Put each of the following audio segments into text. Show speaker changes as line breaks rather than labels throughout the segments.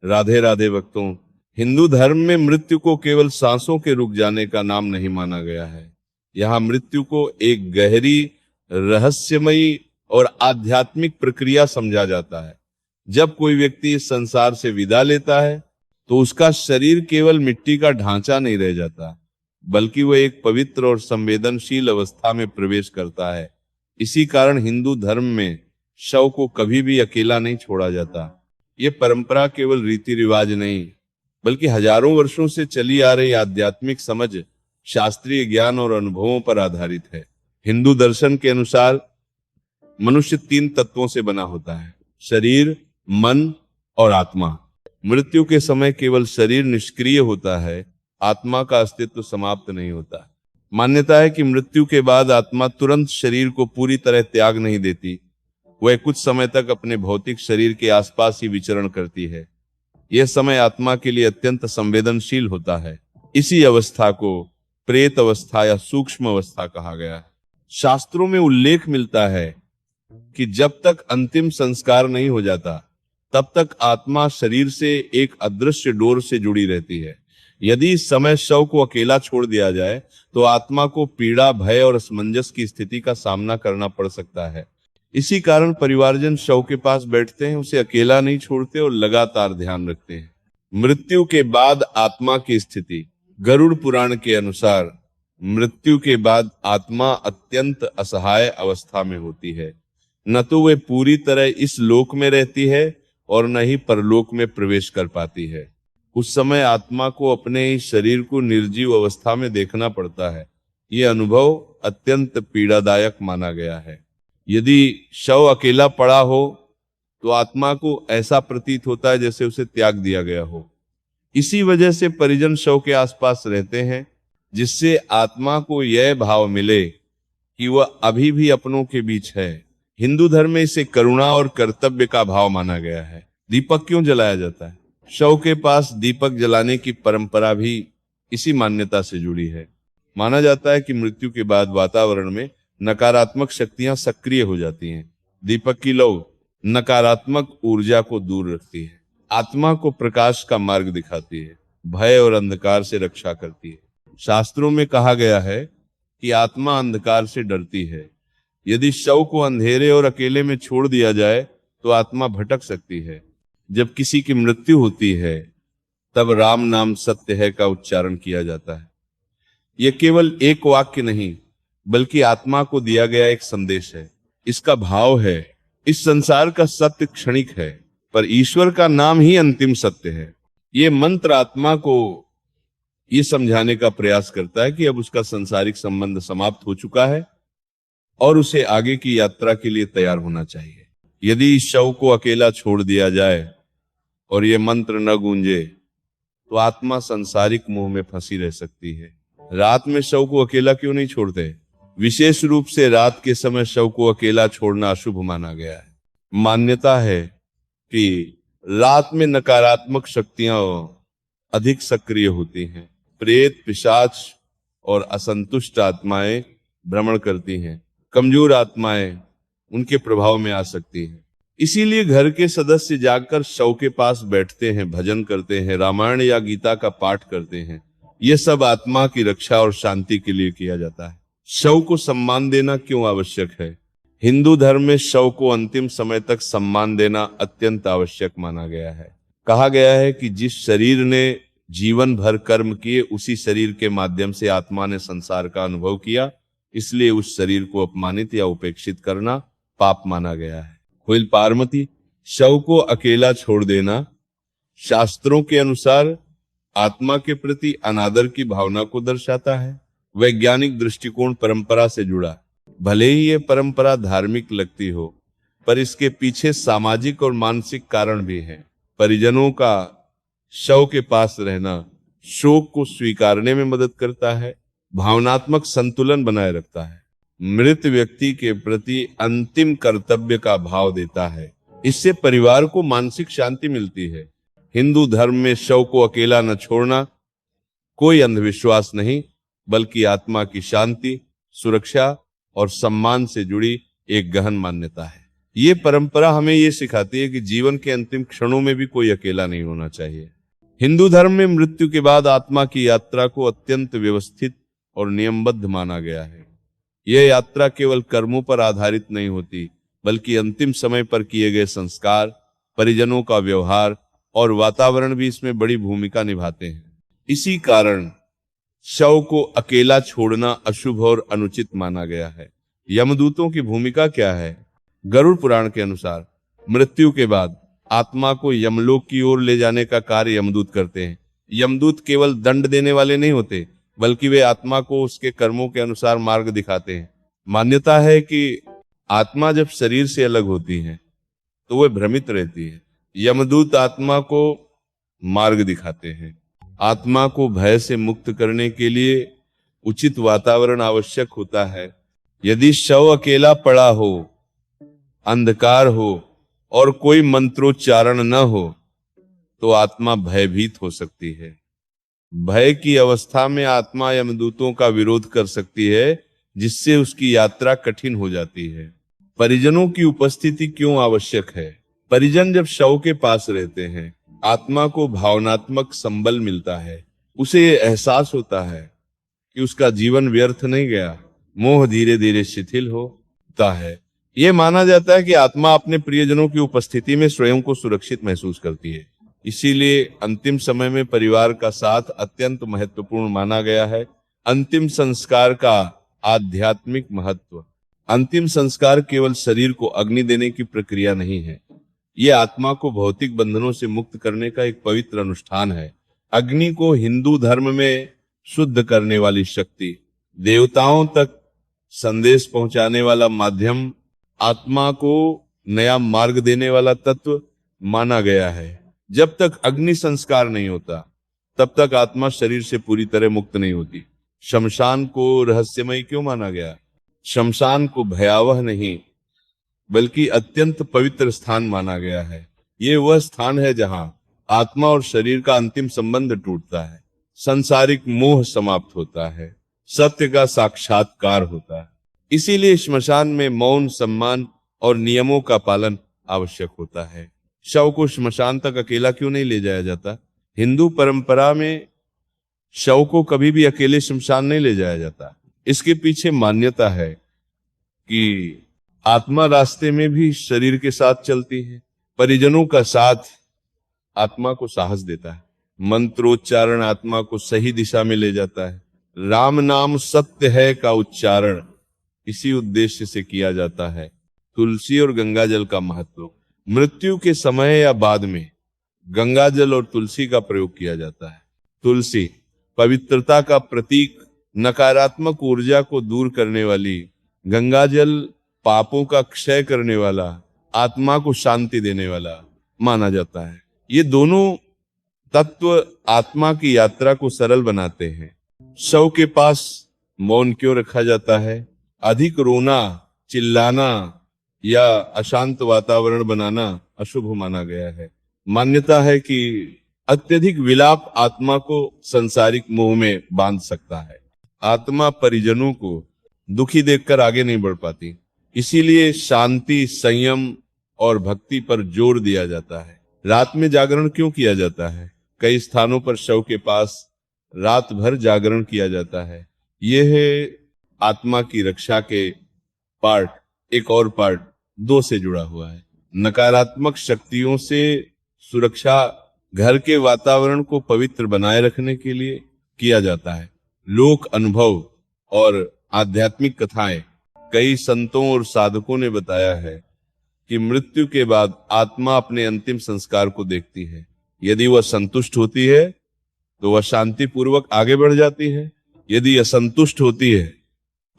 राधे राधे भक्तों। हिंदू धर्म में मृत्यु को केवल सांसों के रुक जाने का नाम नहीं माना गया है। यहाँ मृत्यु को एक गहरी, रहस्यमयी और आध्यात्मिक प्रक्रिया समझा जाता है। जब कोई व्यक्ति इस संसार से विदा लेता है तो उसका शरीर केवल मिट्टी का ढांचा नहीं रह जाता, बल्कि वह एक पवित्र और संवेदनशील अवस्था में प्रवेश करता है। इसी कारण हिंदू धर्म में शव को कभी भी अकेला नहीं छोड़ा जाता। ये परंपरा केवल रीति रिवाज नहीं, बल्कि हजारों वर्षों से चली आ रही आध्यात्मिक समझ, शास्त्रीय ज्ञान और अनुभवों पर आधारित है। हिंदू दर्शन के अनुसार मनुष्य 3 तत्वों से बना होता है: शरीर, मन और आत्मा। मृत्यु के समय केवल शरीर निष्क्रिय होता है, आत्मा का अस्तित्व समाप्त नहीं होता। मान्यता है कि मृत्यु के बाद आत्मा तुरंत शरीर को पूरी तरह त्याग नहीं देती, वह कुछ समय तक अपने भौतिक शरीर के आसपास ही विचरण करती है। यह समय आत्मा के लिए अत्यंत संवेदनशील होता है। इसी अवस्था को प्रेत अवस्था या सूक्ष्म अवस्था कहा गया है। शास्त्रों में उल्लेख मिलता है कि जब तक अंतिम संस्कार नहीं हो जाता, तब तक आत्मा शरीर से एक अदृश्य डोर से जुड़ी रहती है। यदि इस समय शव को अकेला छोड़ दिया जाए तो आत्मा को पीड़ा, भय और असमंजस की स्थिति का सामना करना पड़ सकता है। इसी कारण परिवारजन शव के पास बैठते हैं, उसे अकेला नहीं छोड़ते और लगातार ध्यान रखते हैं। मृत्यु के बाद आत्मा की स्थिति। गरुड़ पुराण के अनुसार मृत्यु के बाद आत्मा अत्यंत असहाय अवस्था में होती है। न तो वे पूरी तरह इस लोक में रहती है और न ही परलोक में प्रवेश कर पाती है। उस समय आत्मा को अपने ही शरीर को निर्जीव अवस्था में देखना पड़ता है। यह अनुभव अत्यंत पीड़ादायक माना गया है। यदि शव अकेला पड़ा हो तो आत्मा को ऐसा प्रतीत होता है जैसे उसे त्याग दिया गया हो। इसी वजह से परिजन शव के आसपास रहते हैं, जिससे आत्मा को यह भाव मिले कि वह अभी भी अपनों के बीच है। हिंदू धर्म में इसे करुणा और कर्तव्य का भाव माना गया है। दीपक क्यों जलाया जाता है? शव के पास दीपक जलाने की परंपरा भी इसी मान्यता से जुड़ी है। माना जाता है कि मृत्यु के बाद वातावरण में नकारात्मक शक्तियां सक्रिय हो जाती हैं। दीपक की लौ नकारात्मक ऊर्जा को दूर रखती है, आत्मा को प्रकाश का मार्ग दिखाती है, भय और अंधकार से रक्षा करती है। शास्त्रों में कहा गया है कि आत्मा अंधकार से डरती है। यदि शव को अंधेरे और अकेले में छोड़ दिया जाए तो आत्मा भटक सकती है। जब किसी की मृत्यु होती है तब राम नाम सत्य है का उच्चारण किया जाता है। यह केवल एक वाक्य नहीं, बल्कि आत्मा को दिया गया एक संदेश है। इसका भाव है, इस संसार का सत्य क्षणिक है, पर ईश्वर का नाम ही अंतिम सत्य है। यह मंत्र आत्मा को यह समझाने का प्रयास करता है कि अब उसका सांसारिक संबंध समाप्त हो चुका है और उसे आगे की यात्रा के लिए तैयार होना चाहिए। यदि इस शव को अकेला छोड़ दिया जाए और यह मंत्र न गूंजे तो आत्मा सांसारिक मोह में फंसी रह सकती है। रात में शव को अकेला क्यों नहीं छोड़ते? विशेष रूप से रात के समय शव को अकेला छोड़ना अशुभ माना गया है। मान्यता है कि रात में नकारात्मक शक्तियां अधिक सक्रिय होती हैं। प्रेत, पिशाच और असंतुष्ट आत्माएं भ्रमण करती हैं। कमजोर आत्माएं उनके प्रभाव में आ सकती हैं। इसीलिए घर के सदस्य जाकर शव के पास बैठते हैं, भजन करते हैं, रामायण या गीता का पाठ करते हैं। यह सब आत्मा की रक्षा और शांति के लिए किया जाता है। शव को सम्मान देना क्यों आवश्यक है? हिंदू धर्म में शव को अंतिम समय तक सम्मान देना अत्यंत आवश्यक माना गया है। कहा गया है कि जिस शरीर ने जीवन भर कर्म किए, उसी शरीर के माध्यम से आत्मा ने संसार का अनुभव किया, इसलिए उस शरीर को अपमानित या उपेक्षित करना पाप माना गया है। कोइल पार्वती, शव को अकेला छोड़ देना शास्त्रों के अनुसार आत्मा के प्रति अनादर की भावना को दर्शाता है। वैज्ञानिक दृष्टिकोण परंपरा से जुड़ा। भले ही ये परंपरा धार्मिक लगती हो, पर इसके पीछे सामाजिक और मानसिक कारण भी हैं। परिजनों का शव के पास रहना शोक को स्वीकारने में मदद करता है, भावनात्मक संतुलन बनाए रखता है, मृत व्यक्ति के प्रति अंतिम कर्तव्य का भाव देता है। इससे परिवार को मानसिक शांति मिलती है। हिंदू धर्म में शव को अकेला न छोड़ना कोई अंधविश्वास नहीं, बल्कि आत्मा की शांति, सुरक्षा और सम्मान से जुड़ी एक गहन मान्यता है। ये परंपरा हमें ये सिखाती है कि जीवन के अंतिम क्षणों में भी कोई अकेला नहीं होना चाहिए। हिंदू धर्म में मृत्यु के बाद आत्मा की यात्रा को अत्यंत व्यवस्थित और नियमबद्ध माना गया है। यह यात्रा केवल कर्मों पर आधारित नहीं होती, बल्कि अंतिम समय पर किए गए संस्कार, परिजनों का व्यवहार और वातावरण भी इसमें बड़ी भूमिका निभाते हैं। इसी कारण शव को अकेला छोड़ना अशुभ और अनुचित माना गया है। यमदूतों की भूमिका क्या है? गरुड़ पुराण के अनुसार मृत्यु के बाद आत्मा को यमलोक की ओर ले जाने का कार्य यमदूत करते हैं। यमदूत केवल दंड देने वाले नहीं होते, बल्कि वे आत्मा को उसके कर्मों के अनुसार मार्ग दिखाते हैं। मान्यता है कि आत्मा जब शरीर से अलग होती है तो वह भ्रमित रहती है। यमदूत आत्मा को मार्ग दिखाते हैं। आत्मा को भय से मुक्त करने के लिए उचित वातावरण आवश्यक होता है। यदि शव अकेला पड़ा हो, अंधकार हो और कोई मंत्रोच्चारण न हो तो आत्मा भयभीत हो सकती है। भय की अवस्था में आत्मा यमदूतों का विरोध कर सकती है, जिससे उसकी यात्रा कठिन हो जाती है। परिजनों की उपस्थिति क्यों आवश्यक है? परिजन जब शव के पास रहते हैं, आत्मा को भावनात्मक संबल मिलता है। उसे ये एहसास होता है कि उसका जीवन व्यर्थ नहीं गया। मोह धीरे धीरे शिथिल होता है। ये माना जाता है कि आत्मा अपने प्रियजनों की उपस्थिति में स्वयं को सुरक्षित महसूस करती है। इसीलिए अंतिम समय में परिवार का साथ अत्यंत महत्वपूर्ण माना गया है। अंतिम संस्कार का आध्यात्मिक महत्व। अंतिम संस्कार केवल शरीर को अग्नि देने की प्रक्रिया नहीं है, ये आत्मा को भौतिक बंधनों से मुक्त करने का एक पवित्र अनुष्ठान है। अग्नि को हिंदू धर्म में शुद्ध करने वाली शक्ति, देवताओं तक संदेश पहुंचाने वाला माध्यम, आत्मा को नया मार्ग देने वाला तत्व माना गया है। जब तक अग्नि संस्कार नहीं होता, तब तक आत्मा शरीर से पूरी तरह मुक्त नहीं होती। शमशान को रहस्यमय क्यों माना गया? शमशान को भयावह नहीं, बल्कि अत्यंत पवित्र स्थान माना गया है। ये वह स्थान है जहां आत्मा और शरीर का अंतिम संबंध टूटता है, सांसारिक मोह समाप्त होता है, सत्य का साक्षात्कार होता है। इसीलिए श्मशान में मौन, सम्मान और नियमों का पालन आवश्यक होता है। शव को श्मशान तक अकेला क्यों नहीं ले जाया जाता? हिंदू परंपरा में शव को कभी भी अकेले श्मशान नहीं ले जाया जाता। इसके पीछे मान्यता है कि आत्मा रास्ते में भी शरीर के साथ चलती है। परिजनों का साथ आत्मा को साहस देता है। मंत्रोच्चारण आत्मा को सही दिशा में ले जाता है। राम नाम सत्य है का उच्चारण इसी उद्देश्य से किया जाता है। तुलसी और गंगा जल का महत्व। मृत्यु के समय या बाद में गंगा जल और तुलसी का प्रयोग किया जाता है। तुलसी पवित्रता का प्रतीक, नकारात्मक ऊर्जा को दूर करने वाली, गंगा जल पापों का क्षय करने वाला, आत्मा को शांति देने वाला माना जाता है। ये दोनों तत्व आत्मा की यात्रा को सरल बनाते हैं। शव के पास मौन क्यों रखा जाता है? अधिक रोना, चिल्लाना या अशांत वातावरण बनाना अशुभ माना गया है। मान्यता है कि अत्यधिक विलाप आत्मा को संसारिक मोह में बांध सकता है। आत्मा परिजनों को दुखी देखकर आगे नहीं बढ़ पाती। इसीलिए शांति, संयम और भक्ति पर जोर दिया जाता है। रात में जागरण क्यों किया जाता है? कई स्थानों पर शव के पास रात भर जागरण किया जाता है। यह है आत्मा की रक्षा के पार्ट। एक और पार्ट 2 से जुड़ा हुआ है। नकारात्मक शक्तियों से सुरक्षा घर के वातावरण को पवित्र बनाए रखने के लिए किया जाता है। लोक अनुभव और आध्यात्मिक कथाएं। कई संतों और साधकों ने बताया है कि मृत्यु के बाद आत्मा अपने अंतिम संस्कार को देखती है। यदि वह संतुष्ट होती है तो वह शांति पूर्वक आगे बढ़ जाती है। यदि असंतुष्ट होती है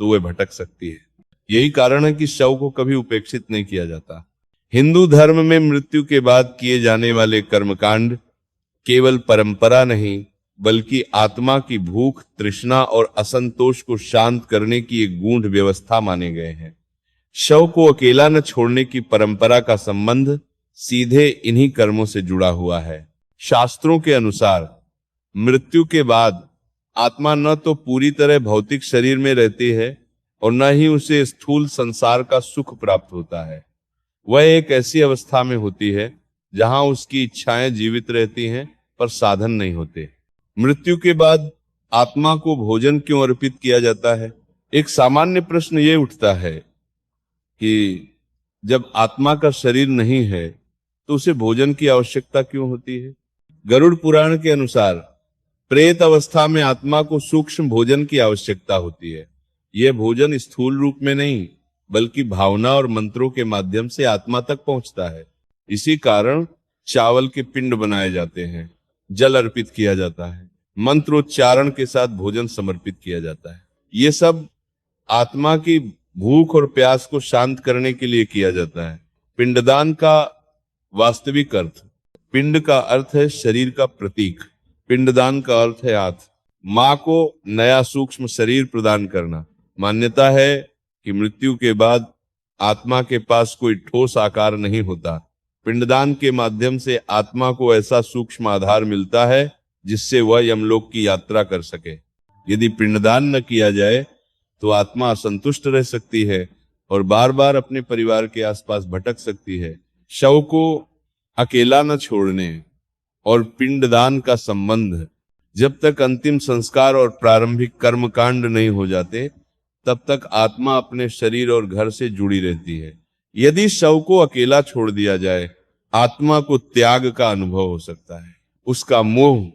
तो वह भटक सकती है। यही कारण है कि शव को कभी उपेक्षित नहीं किया जाता। हिंदू धर्म में मृत्यु के बाद किए जाने वाले कर्मकांड केवल परंपरा नहीं, बल्कि आत्मा की भूख, तृष्णा और असंतोष को शांत करने की एक गूढ़ व्यवस्था माने गए हैं। शव को अकेला न छोड़ने की परंपरा का संबंध सीधे इन्हीं कर्मों से जुड़ा हुआ है। शास्त्रों के अनुसार मृत्यु के बाद आत्मा न तो पूरी तरह भौतिक शरीर में रहती है और न ही उसे स्थूल संसार का सुख प्राप्त होता है। वह एक ऐसी अवस्था में होती है जहां उसकी इच्छाएं जीवित रहती हैं पर साधन नहीं होते। मृत्यु के बाद आत्मा को भोजन क्यों अर्पित किया जाता है? एक सामान्य प्रश्न ये उठता है कि जब आत्मा का शरीर नहीं है तो उसे भोजन की आवश्यकता क्यों होती है? गरुड़ पुराण के अनुसार प्रेत अवस्था में आत्मा को सूक्ष्म भोजन की आवश्यकता होती है। यह भोजन स्थूल रूप में नहीं बल्कि भावना और मंत्रों के माध्यम से आत्मा तक पहुंचता है। इसी कारण चावल के पिंड बनाए जाते हैं, जल अर्पित किया जाता है, मंत्रोच्चारण के साथ भोजन समर्पित किया जाता है। ये सब आत्मा की भूख और प्यास को शांत करने के लिए किया जाता है। पिंडदान का वास्तविक अर्थ, पिंड का अर्थ है शरीर का प्रतीक, पिंडदान का अर्थ है माँ को नया सूक्ष्म शरीर प्रदान करना। मान्यता है कि मृत्यु के बाद आत्मा के पास कोई ठोस आकार नहीं होता। पिंडदान के माध्यम से आत्मा को ऐसा सूक्ष्म आधार मिलता है जिससे वह यमलोक की यात्रा कर सके। यदि पिंडदान न किया जाए तो आत्मा असंतुष्ट रह सकती है और बार बार अपने परिवार के आसपास भटक सकती है। शव को अकेला न छोड़ने और पिंडदान का संबंध, जब तक अंतिम संस्कार और प्रारंभिक कर्मकांड नहीं हो जाते तब तक आत्मा अपने शरीर और घर से जुड़ी रहती है। यदि शव को अकेला छोड़ दिया जाए, आत्मा को त्याग का अनुभव हो सकता है, उसका मोह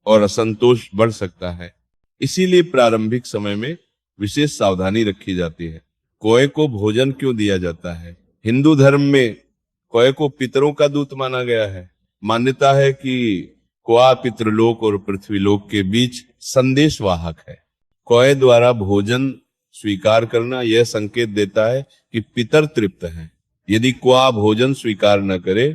और असंतोष बढ़ सकता है। इसीलिए प्रारंभिक समय में विशेष सावधानी रखी जाती है। कोए को भोजन क्यों दिया जाता है? हिंदू धर्म में कोए को पितरों का दूत माना गया है। मान्यता है कि कोआ पितृलोक और पृथ्वीलोक के बीच संदेशवाहक है। कोए द्वारा भोजन स्वीकार करना यह संकेत देता है कि पितर तृप्त हैं। यदि कोआ भोजन स्वीकार न करे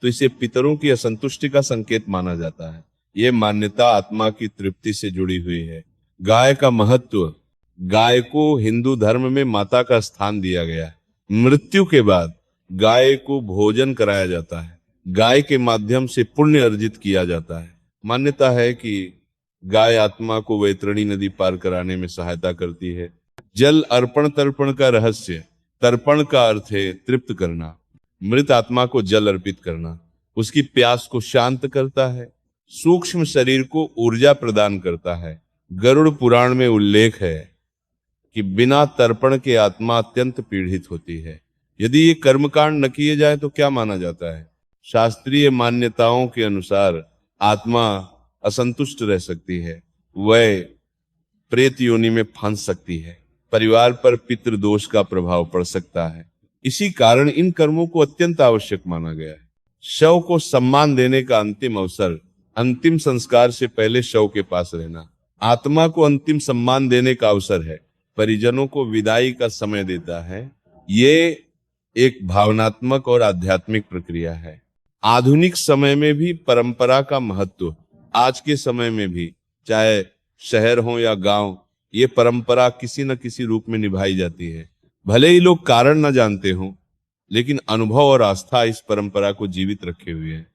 तो इसे पितरों की असंतुष्टि का संकेत माना जाता है। यह मान्यता आत्मा की तृप्ति से जुड़ी हुई है। गाय का महत्व, गाय को हिंदू धर्म में माता का स्थान दिया गया है। मृत्यु के बाद गाय को भोजन कराया जाता है। गाय के माध्यम से पुण्य अर्जित किया जाता है। मान्यता है कि गाय आत्मा को वैतरणी नदी पार कराने में सहायता करती है। जल अर्पण तर्पण का रहस्य, तर्पण का अर्थ है तृप्त करना। मृत आत्मा को जल अर्पित करना उसकी प्यास को शांत करता है, सूक्ष्म शरीर को ऊर्जा प्रदान करता है। गरुड़ पुराण में उल्लेख है कि बिना तर्पण के आत्मा अत्यंत पीड़ित होती है। यदि ये कर्मकांड न किए जाए तो क्या माना जाता है? शास्त्रीय मान्यताओं के अनुसार आत्मा असंतुष्ट रह सकती है, वह प्रेत योनि में फंस सकती है, परिवार पर पितृदोष का प्रभाव पड़ सकता है। इसी कारण इन कर्मों को अत्यंत आवश्यक माना गया है। शव को सम्मान देने का अंतिम अवसर, अंतिम संस्कार से पहले शव के पास रहना आत्मा को अंतिम सम्मान देने का अवसर है, परिजनों को विदाई का समय देता है। ये एक भावनात्मक और आध्यात्मिक प्रक्रिया है। आधुनिक समय में भी परंपरा का महत्व, आज के समय में भी, चाहे शहर हो या गांव, ये परंपरा किसी न किसी रूप में निभाई जाती है। भले ही लोग कारण न जानते हों, लेकिन अनुभव और आस्था इस परंपरा को जीवित रखे हुए है।